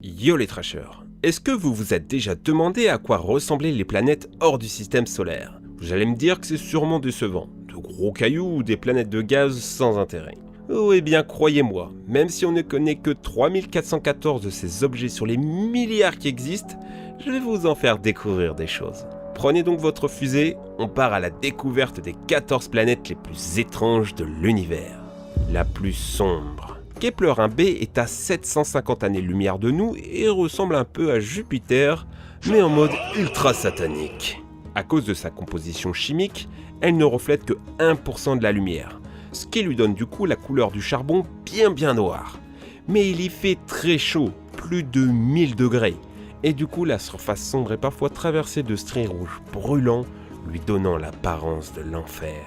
Yo les trashers, est-ce que vous vous êtes déjà demandé à quoi ressemblaient les planètes hors du système solaire? Vous allez me dire que c'est sûrement décevant, de gros cailloux ou des planètes de gaz sans intérêt. Oh eh bien croyez-moi, même si on ne connaît que 3414 de ces objets sur les milliards qui existent, je vais vous en faire découvrir des choses. Prenez donc votre fusée, on part à la découverte des 14 planètes les plus étranges de l'univers. La plus sombre. Kepler 1b est à 750 années-lumière de nous et ressemble un peu à Jupiter, mais en mode ultra satanique. À cause de sa composition chimique, elle ne reflète que 1% de la lumière, ce qui lui donne du coup la couleur du charbon bien noire. Mais il y fait très chaud, plus de 1000 degrés, et du coup la surface sombre est parfois traversée de stries rouges brûlants, lui donnant l'apparence de l'enfer.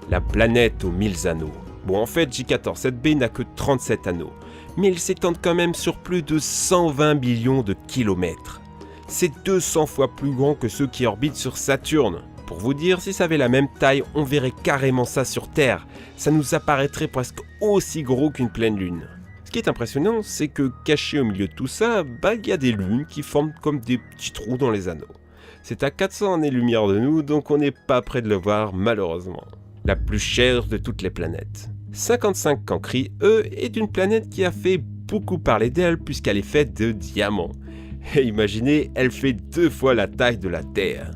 La planète aux 1000 anneaux. Bon, en fait, J14-7b n'a que 37 anneaux, mais ils s'étendent quand même sur plus de 120 millions de kilomètres. C'est 200 fois plus grand que ceux qui orbitent sur Saturne. Pour vous dire, si ça avait la même taille, on verrait carrément ça sur Terre. Ça nous apparaîtrait presque aussi gros qu'une pleine lune. Ce qui est impressionnant, c'est que caché au milieu de tout ça, il y a des lunes qui forment comme des petits trous dans les anneaux. C'est à 400 années-lumière de nous, donc on n'est pas près de le voir malheureusement. La plus chère de toutes les planètes. 55 Cancri, est une planète qui a fait beaucoup parler d'elle puisqu'elle est faite de diamants. Et imaginez, elle fait 2 fois la taille de la Terre.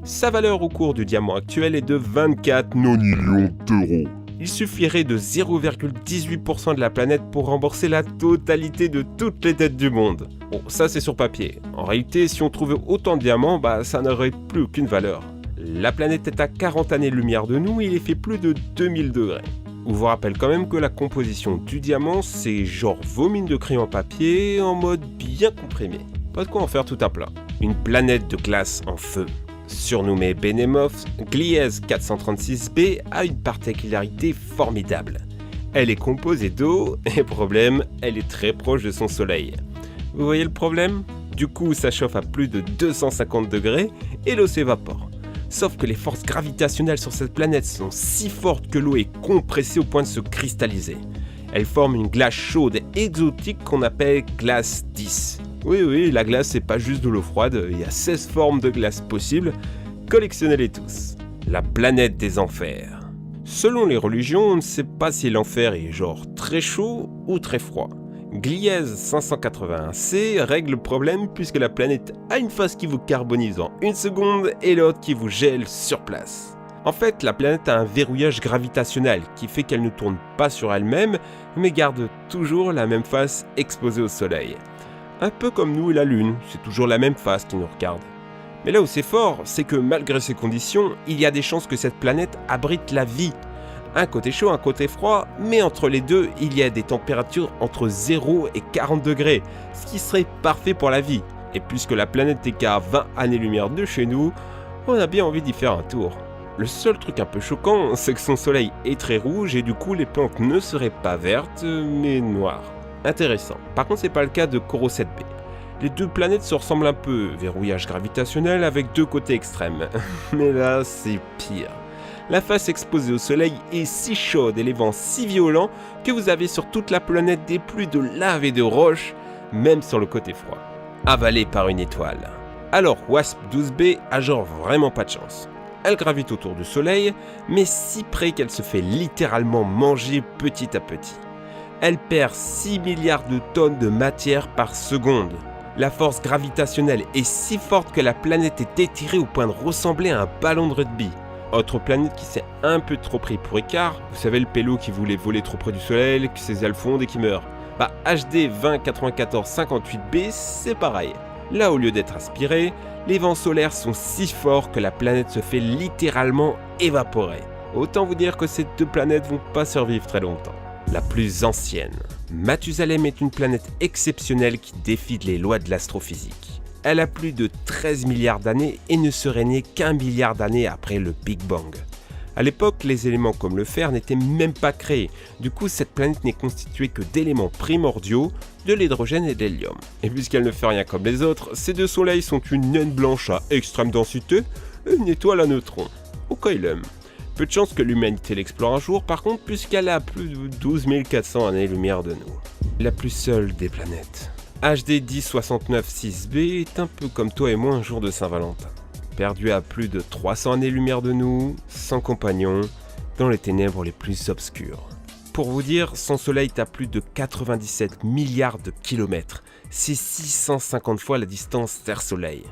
Sa valeur au cours du diamant actuel est de 24 nonillions d'euros. Il suffirait de 0,18% de la planète pour rembourser la totalité de toutes les dettes du monde. Bon, ça c'est sur papier. En réalité, si on trouvait autant de diamants, ça n'aurait plus aucune valeur. La planète est à 40 années-lumière de nous et il est fait plus de 2000 degrés. On vous rappelle quand même que la composition du diamant, c'est genre vos mines de crayon papier en mode bien comprimé. Pas de quoi en faire tout un plat. Une planète de glace en feu. Surnommée Behemoth, Gliese 436b a une particularité formidable. Elle est composée d'eau et problème, elle est très proche de son soleil. Vous voyez le problème? Du coup, ça chauffe à plus de 250 degrés et l'eau s'évapore. Sauf que les forces gravitationnelles sur cette planète sont si fortes que l'eau est compressée au point de se cristalliser. Elle forme une glace chaude et exotique qu'on appelle glace 10. Oui, la glace c'est pas juste de l'eau froide, il y a 16 formes de glace possibles, collectionnez-les tous. La planète des enfers. Selon les religions, on ne sait pas si l'enfer est genre très chaud ou très froid. Gliese 581c règle le problème puisque la planète a une phase qui vous carbonise en 1 seconde et l'autre qui vous gèle sur place. En fait, la planète a un verrouillage gravitationnel qui fait qu'elle ne tourne pas sur elle-même mais garde toujours la même face exposée au soleil. Un peu comme nous et la Lune, c'est toujours la même face qui nous regarde. Mais là où c'est fort, c'est que malgré ces conditions, il y a des chances que cette planète abrite la vie. Un côté chaud, un côté froid, mais entre les deux, il y a des températures entre 0 et 40 degrés, ce qui serait parfait pour la vie. Et puisque la planète n'est qu'à 20 années-lumière de chez nous, on a bien envie d'y faire un tour. Le seul truc un peu choquant, c'est que son soleil est très rouge et du coup les plantes ne seraient pas vertes, mais noires. Intéressant. Par contre, c'est pas le cas de Coro 7b. Les deux planètes se ressemblent un peu, verrouillage gravitationnel avec 2 côtés extrêmes. Mais là, c'est pire. La face exposée au soleil est si chaude et les vents si violents que vous avez sur toute la planète des pluies de lave et de roches, même sur le côté froid. Avalée par une étoile. Alors WASP 12b a genre vraiment pas de chance. Elle gravite autour du soleil, mais si près qu'elle se fait littéralement manger petit à petit. Elle perd 6 milliards de tonnes de matière par seconde. La force gravitationnelle est si forte que la planète est étirée au point de ressembler à un ballon de rugby. Autre planète qui s'est un peu trop pris pour écart, vous savez le pélo qui voulait voler trop près du soleil, que ses ailes fondent et qui meurt. HD 209458b, c'est pareil. Là, au lieu d'être aspiré, les vents solaires sont si forts que la planète se fait littéralement évaporer. Autant vous dire que ces 2 planètes vont pas survivre très longtemps. La plus ancienne. Mathusalem est une planète exceptionnelle qui défie les lois de l'astrophysique. Elle a plus de 13 milliards d'années et ne serait née qu'1 milliard d'années après le Big Bang. A l'époque, les éléments comme le fer n'étaient même pas créés. Du coup, cette planète n'est constituée que d'éléments primordiaux, de l'hydrogène et de l'hélium. Et puisqu'elle ne fait rien comme les autres, ces 2 soleils sont une naine blanche à extrême densité et une étoile à neutrons. Au cas il aime. Peu de chance que l'humanité l'explore un jour par contre, puisqu'elle a plus de 12 400 années-lumière de nous. La plus seule des planètes. HD 1069-6b est un peu comme toi et moi un jour de Saint-Valentin. Perdu à plus de 300 années-lumière de nous, sans compagnon, dans les ténèbres les plus obscures. Pour vous dire, son soleil est à plus de 97 milliards de kilomètres. C'est 650 fois la distance Terre-Soleil.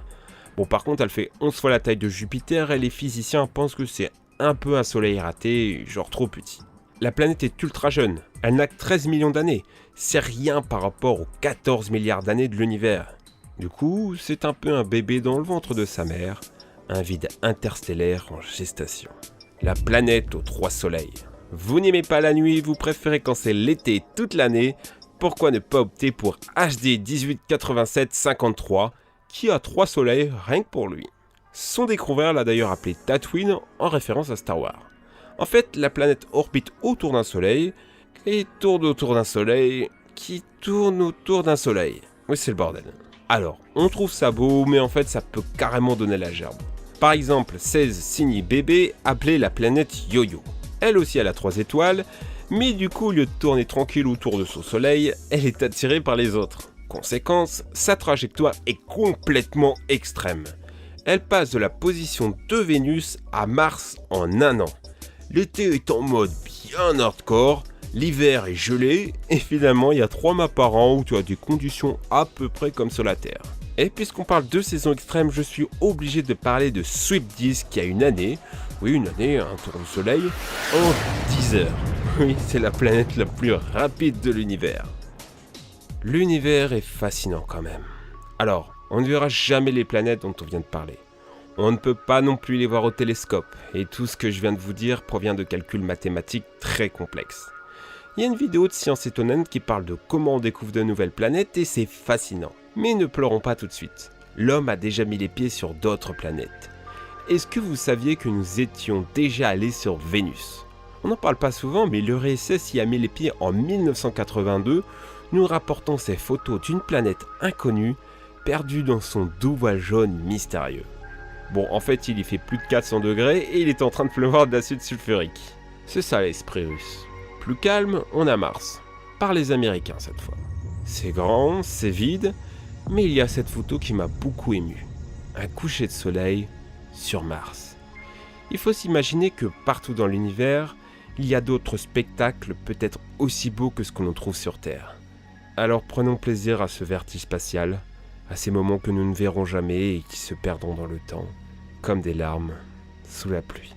Bon, par contre, elle fait 11 fois la taille de Jupiter et les physiciens pensent que c'est un peu un soleil raté, genre trop petit. La planète est ultra jeune, elle n'a que 13 millions d'années. C'est rien par rapport aux 14 milliards d'années de l'univers. Du coup, c'est un peu un bébé dans le ventre de sa mère, un vide interstellaire en gestation. La planète aux 3 soleils. Vous n'aimez pas la nuit, vous préférez quand c'est l'été toute l'année, pourquoi ne pas opter pour HD 1887-53 qui a 3 soleils rien que pour lui. Son découvert l'a d'ailleurs appelé Tatooine en référence à Star Wars. En fait, la planète orbite autour d'un soleil, et tourne autour d'un soleil, qui tourne autour d'un soleil. Oui, c'est le bordel. Alors, on trouve ça beau, mais en fait, ça peut carrément donner la gerbe. Par exemple, 16 Cygni BB appelée la planète Yo-Yo. Elle aussi, elle a 3 étoiles, mais du coup, au lieu de tourner tranquille autour de son soleil, elle est attirée par les autres. Conséquence, sa trajectoire est complètement extrême. Elle passe de la position de Vénus à Mars en un an. L'été est en mode bien hardcore, l'hiver est gelé, et finalement il y a 3 mois par an où tu as des conditions à peu près comme sur la Terre. Et puisqu'on parle de saisons extrêmes, je suis obligé de parler de Sweep 10 qui a une année, un tour du soleil, en 10 heures. Oui, c'est la planète la plus rapide de l'univers. L'univers est fascinant quand même. Alors, on ne verra jamais les planètes dont on vient de parler. On ne peut pas non plus les voir au télescope, et tout ce que je viens de vous dire provient de calculs mathématiques très complexes. Il y a une vidéo de Science étonnante qui parle de comment on découvre de nouvelles planètes et c'est fascinant. Mais ne pleurons pas tout de suite. L'homme a déjà mis les pieds sur d'autres planètes. Est-ce que vous saviez que nous étions déjà allés sur Vénus ? On n'en parle pas souvent, mais l'EURSS y a mis les pieds en 1982, nous rapportant ces photos d'une planète inconnue, perdue dans son doux voile jaune mystérieux. Bon, en fait, il y fait plus de 400 degrés et il est en train de pleuvoir de l'acide sulfurique. C'est ça l'esprit russe. Plus calme, on a Mars. Par les Américains cette fois. C'est grand, c'est vide, mais il y a cette photo qui m'a beaucoup ému. Un coucher de soleil sur Mars. Il faut s'imaginer que partout dans l'univers, il y a d'autres spectacles peut-être aussi beaux que ce que l'on trouve sur Terre. Alors prenons plaisir à ce vertige spatial, à ces moments que nous ne verrons jamais et qui se perdront dans le temps, comme des larmes sous la pluie.